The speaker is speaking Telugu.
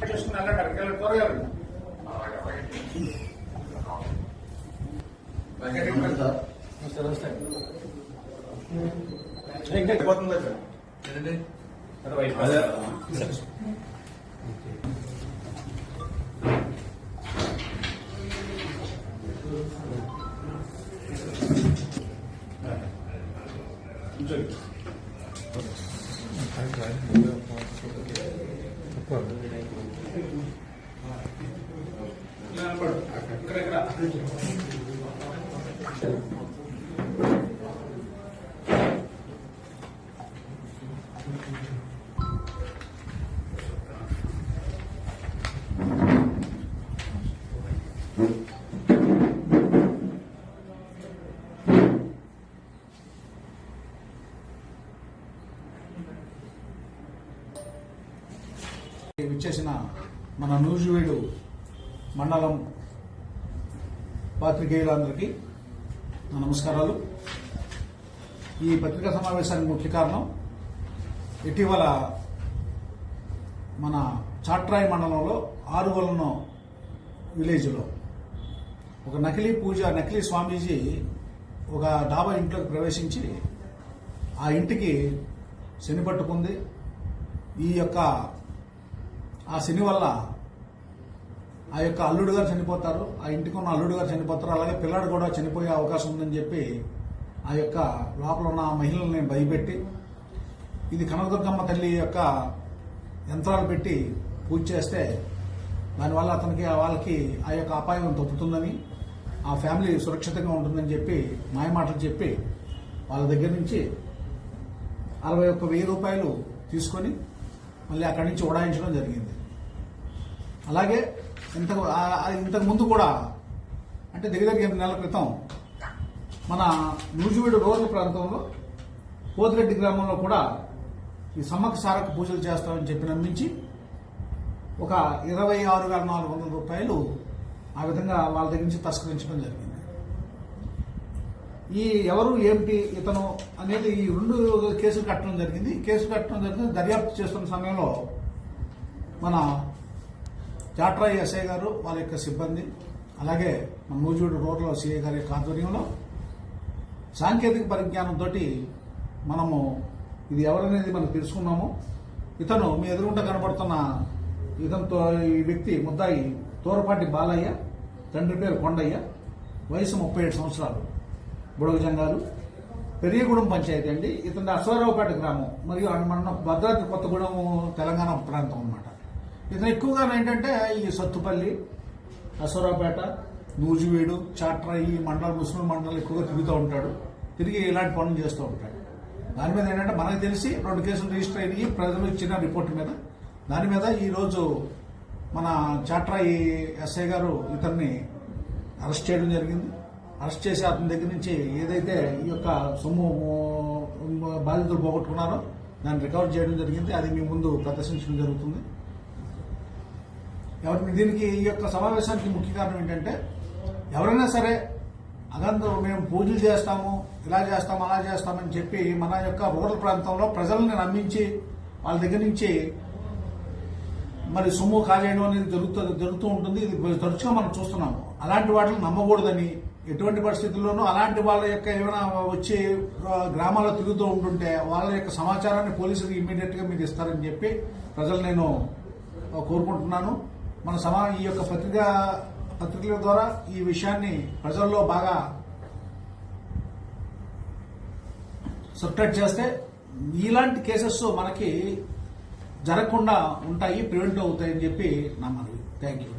చేసుకుని వెళ్ళండి త్వరగా ఇంకా పోతుందా సార్ విచ్చేసిన మన నూజివీడు మండలం పాత్రికేయులందరికీ నా నమస్కారాలు. ఈ పత్రికా సమావేశానికి ముఖ్య కారణం ఇటీవల మన చాట్రాయి మండలంలో ఆరుగొలను విలేజ్లో ఒక నకిలీ స్వామీజీ ఒక డాబా ఇంట్లోకి ప్రవేశించి ఆ ఇంటికి శని పట్టుకుంది. ఆ శని వల్ల ఆ యొక్క అల్లుడు గారు చనిపోతారు, ఆ ఇంటికి ఉన్న అల్లుడు గారు చనిపోతారు, అలాగే పిల్లాడు కూడా చనిపోయే అవకాశం ఉందని చెప్పి ఆ యొక్క లోపల ఉన్న మహిళల్ని భయపెట్టి ఇది కనకదుర్గమ్మ తల్లి యొక్క యంత్రాలు పెట్టి పూజ చేస్తే దానివల్ల వాళ్ళకి ఆ యొక్క అపాయం తప్పుతుందని, ఆ ఫ్యామిలీ సురక్షితంగా ఉంటుందని చెప్పి మాయమాటలు చెప్పి వాళ్ళ దగ్గర నుంచి 61,000 రూపాయలు తీసుకొని మళ్ళీ అక్కడి నుంచి ఉడాయించడం జరిగింది. అలాగే ఇంతకు ముందు కూడా అంటే దగ్గర 8 నెలల క్రితం మన నూజివీడు రూరల్ ప్రాంతంలో పోతిరెడ్డి గ్రామంలో కూడా ఈ సమ్మక్క సారక్క పూజలు చేస్తామని చెప్పి నమ్మించి ఒక 26,400 రూపాయలు ఆ విధంగా వాళ్ళ దగ్గర నుంచి తస్కరించడం జరిగింది. ఈ ఎవరు ఏమిటి ఇతను అనేది ఈ 2 కేసులు కట్టడం జరిగింది. దర్యాప్తు చేస్తున్న సమయంలో మన చాట్రాయి ఎస్ఐ గారు వాళ్ళ యొక్క సిబ్బంది, అలాగే మన నూజివీడు రూరల్ సిఐ గారి యొక్క ఆధ్వర్యంలో సాంకేతిక పరిజ్ఞానంతో మనము ఇది ఎవరనేది మనం తెలుసుకున్నాము. ఇతను మీ ఎదురుగుంట కనబడుతున్న ఈ వ్యక్తి ముద్దాయి తోరపాటి బాలయ్య, తండ్రి పేరు కొండయ్య, వయసు 37 సంవత్సరాలు, బుడగజంగాలు, పెరియగూడెం పంచాయతీ అండి. ఇతని అశ్వారావుపేట గ్రామం మరియు మన భద్రాద్రి కొత్తగూడెం తెలంగాణ ప్రాంతం అన్నమాట. ఇతను ఎక్కువగా ఏంటంటే ఈ సత్తుపల్లి, అశ్వారావుపేట, నూజివీడు, చాట్రాయి మండలం, ముస్లిం మండలం ఎక్కువగా తిరుగుతూ ఉంటాడు. తిరిగి ఇలాంటి పనులు చేస్తూ ఉంటాడు. దాని మీద ఏంటంటే మనకు తెలిసి 2 కేసులు రిజిస్టర్ అయ్యి ప్రజలు ఇచ్చిన రిపోర్ట్ మీద దాని మీద ఈరోజు మన చాట్రాయి ఎస్ఐ గారు ఇతన్ని అరెస్ట్ చేయడం జరిగింది. అరెస్ట్ చేసి అతని దగ్గర నుంచి ఏదైతే ఈ యొక్క సొమ్ము బాధితులు పోగొట్టుకున్నారో దాన్ని రికవర్ చేయడం జరిగింది. అది మీ ముందు ప్రదర్శించడం జరుగుతుంది. దీనికి ఈ యొక్క సమావేశానికి ముఖ్య కారణం ఏంటంటే ఎవరైనా సరే అదంతా మేము పూజలు చేస్తాము, ఇలా చేస్తాము, అలా చేస్తామని చెప్పి మన యొక్క రూరల్ ప్రాంతంలో ప్రజల్ని నమ్మించి వాళ్ళ దగ్గర నుంచి మరి సొమ్ము కాజేయడం అనేది జరుగుతూ ఉంటుంది. ఇది తరచుగా మనం చూస్తున్నాము. అలాంటి వాటిని నమ్మకూడదని, ఎటువంటి పరిస్థితుల్లోనూ అలాంటి వాళ్ళ యొక్క ఏమైనా వచ్చి గ్రామాల్లో తిరుగుతూ ఉంటుంటే వాళ్ళ యొక్క సమాచారాన్ని పోలీసులకు ఇమ్మీడియట్ గా మీరు ఇస్తారని చెప్పి ప్రజలు నేను కోరుకుంటున్నాను. మన ఈ యొక్క పత్రికల ద్వారా ఈ విషయాన్ని ప్రజల్లో బాగా సబ్స్క్రైబ్ చేస్తే ఇలాంటి కేసెస్ మనకి జరగకుండా ఉంటాయి, ప్రివెంట్ అవుతాయని చెప్పి నా మనవి. Thank you.